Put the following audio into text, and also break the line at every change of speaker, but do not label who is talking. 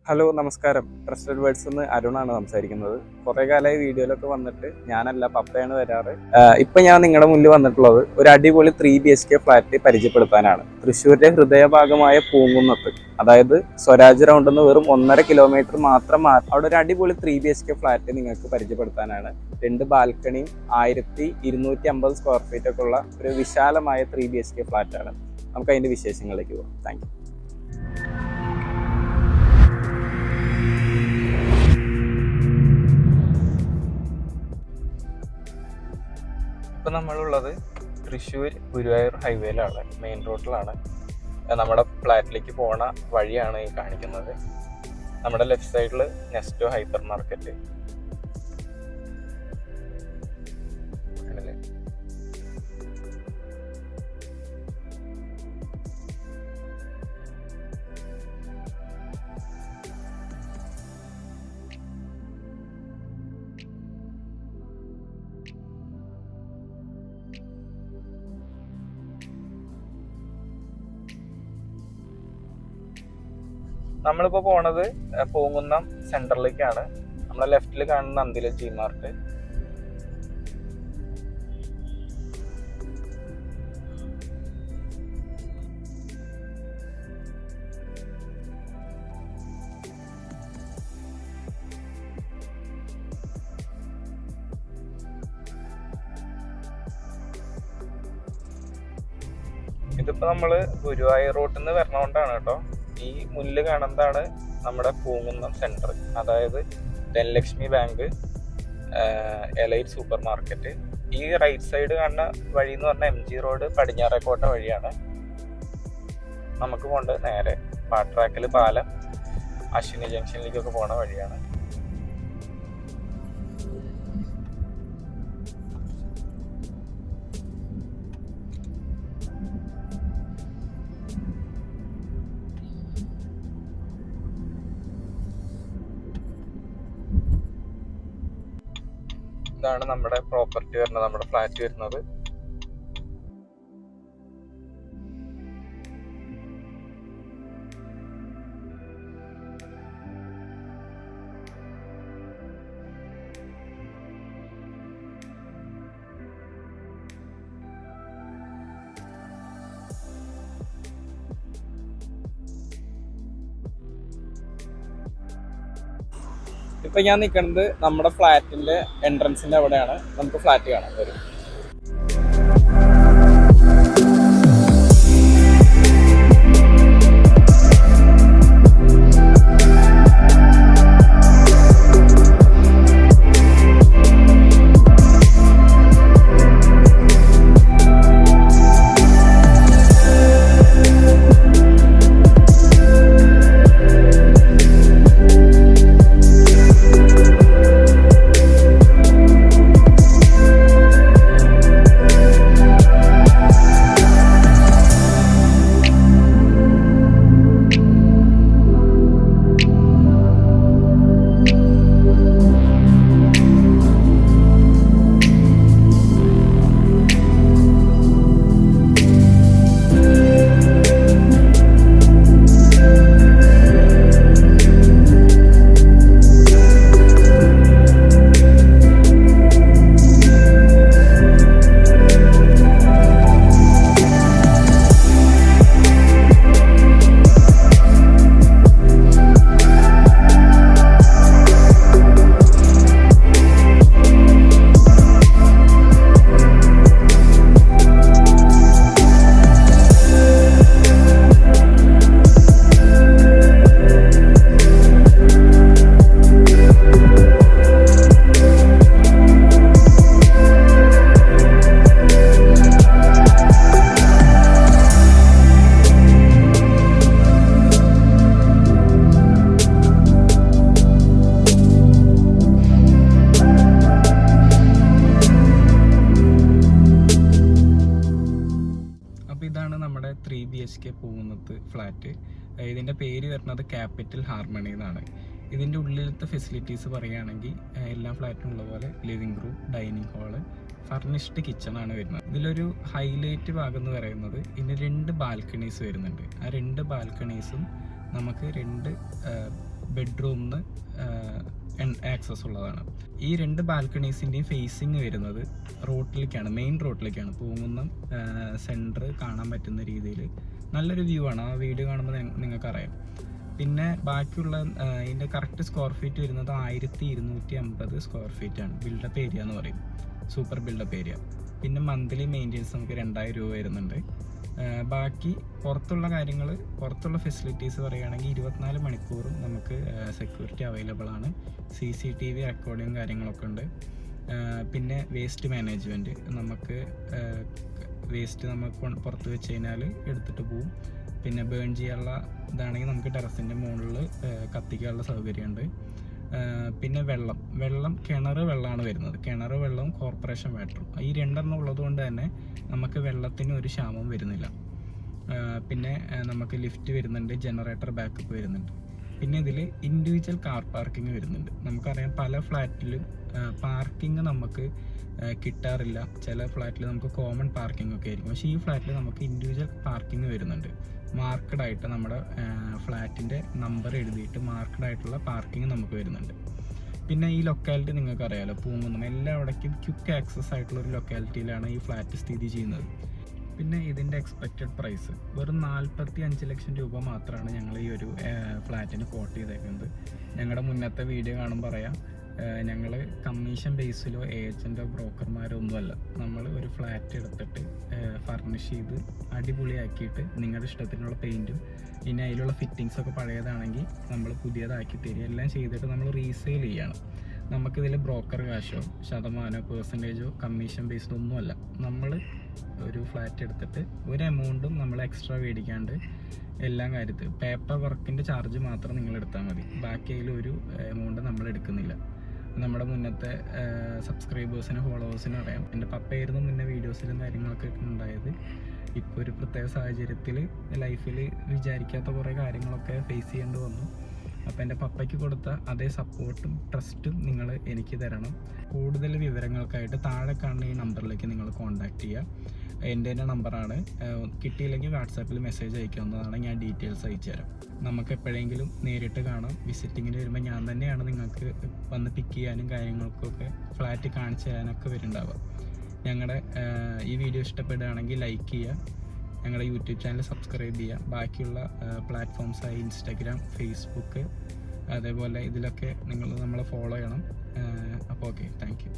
Hello നമസ്കാരം. Trusted words നിന്ന് അരുണാണ് സംസാരിക്കുന്നത്. കുറേ കാലമായി വീഡിയോയിലൊക്കെ വന്നിട്ട് ഞാനല്ല പപ്പയാണ് വരാറ്. ഇപ്പം ഞാൻ നിങ്ങളുടെ മുന്നിൽ വന്നിട്ടുള്ളത് ഒരു അടിപൊളി 3 BHK ഫ്ലാറ്റ് പരിചയപ്പെടുത്താനാണ്. തൃശ്ശൂരിൻ്റെ ഹൃദയഭാഗമായ പൂങ്കുന്നത്ത്, അതായത് സ്വരാജ് റൗണ്ടിൽ നിന്ന് വെറും 1.5 കിലോമീറ്റർ മാത്രം അവിടെ ഒരു അടിപൊളി 3 BHK ഫ്ലാറ്റ് നിങ്ങൾക്ക് പരിചയപ്പെടുത്താനാണ്. 2 ബാൽക്കണിയും 1250 സ്ക്വയർ ഫീറ്റ് ഒക്കെ ഉള്ള ഒരു വിശാലമായ 3 BHK ഫ്ലാറ്റാണ്. നമുക്ക് അതിൻ്റെ വിശേഷങ്ങളിലേക്ക് പോകാം. Thank you. ഇപ്പം നമ്മളുള്ളത് തൃശ്ശൂർ ഗുരുവായൂർ ഹൈവേയിലാണ്, മെയിൻ റോഡിലാണ്. നമ്മുടെ ഫ്ലാറ്റിലേക്ക് പോണ വഴിയാണ് ഈ കാണിക്കുന്നത്. നമ്മുടെ ലെഫ്റ്റ് സൈഡിൽ നെസ്റ്റോ ഹൈപ്പർ മാർക്കറ്റ്, നമ്മളിപ്പോൾ പോണത് പൂങ്കുന്നം സെന്ററിലേക്കാണ്. നമ്മളെ ലെഫ്റ്റിൽ കാണുന്ന നന്ദില ജി മാർട്ട്. ഇതിപ്പോ നമ്മള് ഗുരുവായൂർ റോട്ടിൽ നിന്ന് വരണോണ്ടാണ് കേട്ടോ. ഈ മുന്നിൽ കാണുന്നതാണ് നമ്മുടെ പൂങ്കുന്നം സെന്റർ, അതായത് Dhanalakshmi bank, elite supermarket. ഈ റൈറ്റ് സൈഡ് കാണുന്ന വഴി എന്ന് പറഞ്ഞാൽ MG റോഡ് പടിഞ്ഞാറേക്കോട്ട വഴിയാണ്. നമുക്ക് പോകേണ്ടത് നേരെ പാട്രാക്കൽ പാലം, അശ്വിനി ജംഗ്ഷനിലേക്കൊക്കെ പോണ വഴിയാണ്. ഇതാണ് നമ്മുടെ പ്രോപ്പർട്ടി വരുന്നത്, നമ്മുടെ ഫ്ലാറ്റ് വരുന്നത്. ഇപ്പൊ ഞാൻ നിൽക്കുന്നത് നമ്മുടെ ഫ്ലാറ്റിന്റെ എൻട്രൻസിന്റെ അവിടെയാണ്. നമുക്ക് ഫ്ലാറ്റ് കാണാൻ വരും. ഇതാണ് നമ്മുടെ 3 BHK പൂങ്കുന്നത്ത് ഫ്ലാറ്റ്. ഇതിൻ്റെ പേര് വരുന്നത് ക്യാപിറ്റൽ ഹാർമണി എന്നാണ്. ഇതിൻ്റെ ഉള്ളിലത്തെ ഫെസിലിറ്റീസ് പറയുകയാണെങ്കിൽ എല്ലാ ഫ്ലാറ്റിനും ഉള്ള പോലെ living room, dining hall, furnished കിച്ചണാണ് വരുന്നത്. ഇതിലൊരു ഹൈലൈറ്റ് ഭാഗം എന്ന് പറയുന്നത് ഇതിന് 2 ബാൽക്കണീസ് വരുന്നുണ്ട്. ആ 2 ബാൽക്കണീസും
നമുക്ക് 2 ബെഡ്റൂമിന് ആക്സസ് ഉള്ളതാണ്. ഈ 2 ബാൽക്കണീസിൻ്റെയും ഫേസിങ് വരുന്നത് റോട്ടിലേക്കാണ്, മെയിൻ റോട്ടിലേക്കാണ്. പൂങ്കുന്നം സെൻറ്റർ കാണാൻ പറ്റുന്ന രീതിയിൽ നല്ലൊരു വ്യൂ ആണ്. ആ വീഡിയോ കാണുമ്പോൾ നിങ്ങൾക്കറിയാം. പിന്നെ ബാക്കിയുള്ള ഇതിൻ്റെ കറക്റ്റ് സ്ക്വയർ ഫീറ്റ് വരുന്നത് 1250 സ്ക്വയർ ഫീറ്റ് ആണ്. ബിൽഡപ്പ് ഏരിയ എന്ന് പറയും, സൂപ്പർ ബിൽഡപ്പ് ഏരിയ. പിന്നെ മന്ത്ലി മെയിൻ്റെനൻസ് നമുക്ക് 2000 രൂപ വരുന്നുണ്ട്. ബാക്കി പുറത്തുള്ള ഫെസിലിറ്റീസ് പറയുകയാണെങ്കിൽ 24 മണിക്കൂറും നമുക്ക് സെക്യൂരിറ്റി അവൈലബിൾ ആണ്. CCTV റെക്കോർഡിങ് കാര്യങ്ങളൊക്കെ ഉണ്ട്. പിന്നെ വേസ്റ്റ് മാനേജ്മെൻറ്റ്, നമുക്ക് വേസ്റ്റ് നമുക്ക് പുറത്ത് വെച്ച് കഴിഞ്ഞാൽ എടുത്തിട്ട് പോവും. പിന്നെ ബേൺ ചെയ്യാനുള്ള ഇതാണെങ്കിൽ നമുക്ക് ടെറസിൻ്റെ മുകളിൽ കത്തിക്കാനുള്ള സൗകര്യമുണ്ട്. പിന്നെ വെള്ളം കിണർ വെള്ളമാണ് വരുന്നത്. കിണർ വെള്ളവും കോർപ്പറേഷൻ വാട്ടറും, ഈ 2 ഉള്ളതുകൊണ്ട് തന്നെ നമുക്ക് വെള്ളത്തിന് ഒരു ക്ഷാമം വരുന്നില്ല. പിന്നെ നമുക്ക് ലിഫ്റ്റ് വരുന്നുണ്ട്, ജനറേറ്റർ ബാക്കപ്പ് വരുന്നുണ്ട്. പിന്നെ ഇതിൽ ഇൻഡിവിജ്വൽ കാർ പാർക്കിംഗ് വരുന്നുണ്ട്. നമുക്കറിയാം പല ഫ്ലാറ്റിലും പാർക്കിംഗ് നമുക്ക് കിട്ടാറില്ല. ചില ഫ്ലാറ്റിൽ നമുക്ക് കോമൺ പാർക്കിംഗ് ഒക്കെ ആയിരിക്കും. പക്ഷേ ഈ ഫ്ലാറ്റിൽ നമുക്ക് ഇൻഡിവിജ്വൽ പാർക്കിംഗ് വരുന്നുണ്ട്. മാർക്കഡ് ആയിട്ട് നമ്മുടെ ഫ്ലാറ്റിൻ്റെ നമ്പർ എഴുതിയിട്ട് മാർക്കഡ് ആയിട്ടുള്ള പാർക്കിംഗ് നമുക്ക് വരുന്നുണ്ട്. പിന്നെ ഈ ലൊക്കാലിറ്റി നിങ്ങൾക്ക് അറിയാമല്ലോ, പൂങ്കുന്നം എല്ലാവിടേക്കും ക്വിക്ക് ആക്സസ് ആയിട്ടുള്ള ഒരു ലൊക്കാലിറ്റിയിലാണ് ഈ ഫ്ലാറ്റ് സ്ഥിതി ചെയ്യുന്നത്. പിന്നെ ഇതിൻ്റെ എക്സ്പെക്റ്റഡ് പ്രൈസ് വെറും 45 ലക്ഷം രൂപ മാത്രമാണ് ഞങ്ങൾ ഈ ഒരു ഫ്ലാറ്റിന് കോട്ട് ചെയ്തേക്കുന്നത്. ഞങ്ങളുടെ മുന്നത്തെ വീഡിയോ കാണുമ്പോൾ പറയാം, ഞങ്ങൾ കമ്മീഷൻ ബേസിലോ ഏജൻറ്റോ ബ്രോക്കർമാരോ ഒന്നുമല്ല. നമ്മൾ ഒരു ഫ്ലാറ്റ് എടുത്തിട്ട് ഫർണിഷ് ചെയ്ത് അടിപൊളിയാക്കിയിട്ട് നിങ്ങളുടെ ഇഷ്ടത്തിനുള്ള പെയിൻറ്റും പിന്നെ അതിലുള്ള ഫിറ്റിങ്സൊക്കെ പഴയതാണെങ്കിൽ നമ്മൾ പുതിയതാക്കി തരിക, എല്ലാം ചെയ്തിട്ട് നമ്മൾ റീസെയിൽ ചെയ്യാണ്. നമുക്കിതിൽ ബ്രോക്കർ കാശോ ശതമാനമോ പെർസെൻറ്റേജോ കമ്മീഷൻ ബേസ്ഡ് ഒന്നുമല്ല. നമ്മൾ ഒരു ഫ്ലാറ്റ് എടുത്തിട്ട് ഒരു എമൗണ്ടും നമ്മൾ എക്സ്ട്രാ മേടിക്കാണ്ട് എല്ലാം കാര്യത്തിൽ പേപ്പർ വർക്കിൻ്റെ ചാർജ് മാത്രം നിങ്ങൾ എടുത്താൽ മതി. ബാക്കി അതിലൊരു എമൗണ്ട് നമ്മൾ എടുക്കുന്നില്ല. നമ്മുടെ മുന്നത്തെ സബ്സ്ക്രൈബേഴ്സിനും ഫോളോവേഴ്സിനും അറിയാം, എൻ്റെ പപ്പയായിരുന്നു മുന്നേ വീഡിയോസിലും കാര്യങ്ങളൊക്കെ ഉണ്ടായത്. ഇപ്പോൾ ഒരു പ്രത്യേക സാഹചര്യത്തിൽ ലൈഫിൽ വിചാരിക്കാത്ത കുറേ കാര്യങ്ങളൊക്കെ ഫേസ് ചെയ്യേണ്ടി വന്നു. അപ്പോൾ എൻ്റെ പപ്പയ്ക്ക് കൊടുത്ത അതേ സപ്പോർട്ടും ട്രസ്റ്റും നിങ്ങൾ എനിക്ക് തരണം. കൂടുതൽ വിവരങ്ങൾക്കായിട്ട് താഴെ കാണുന്ന ഈ നമ്പറിലേക്ക് നിങ്ങൾ കോൺടാക്റ്റ് ചെയ്യുക. എൻ്റെ തന്നെ നമ്പറാണ്. കിട്ടിയില്ലെങ്കിൽ വാട്സാപ്പിൽ മെസ്സേജ് അയക്കാവുന്നതാണ്, ഞാൻ ഡീറ്റെയിൽസ് അയച്ചു തരാം. നമുക്ക് എപ്പോഴെങ്കിലും നേരിട്ട് കാണാം. വിസിറ്റിങ്ങിന് വരുമ്പോൾ ഞാൻ തന്നെയാണ് നിങ്ങൾക്ക് വന്ന് പിക്ക് ചെയ്യാനും കാര്യങ്ങൾക്കൊക്കെ ഫ്ലാറ്റ് കാണിച്ചു തരാനൊക്കെ വരുന്നുണ്ടാവുക. ഞങ്ങളുടെ ഈ വീഡിയോ ഇഷ്ടപ്പെടുകയാണെങ്കിൽ ലൈക്ക് ചെയ്യുക, ഞങ്ങളുടെ യൂട്യൂബ് ചാനൽ സബ്സ്ക്രൈബ് ചെയ്യുക. ബാക്കിയുള്ള പ്ലാറ്റ്ഫോംസായി ഇൻസ്റ്റാഗ്രാം, ഫേസ്ബുക്ക് അതേപോലെ ഇതിലൊക്കെ നിങ്ങൾ നമ്മളെ ഫോളോ ചെയ്യണം. അപ്പോൾ ഓക്കെ, താങ്ക് യു.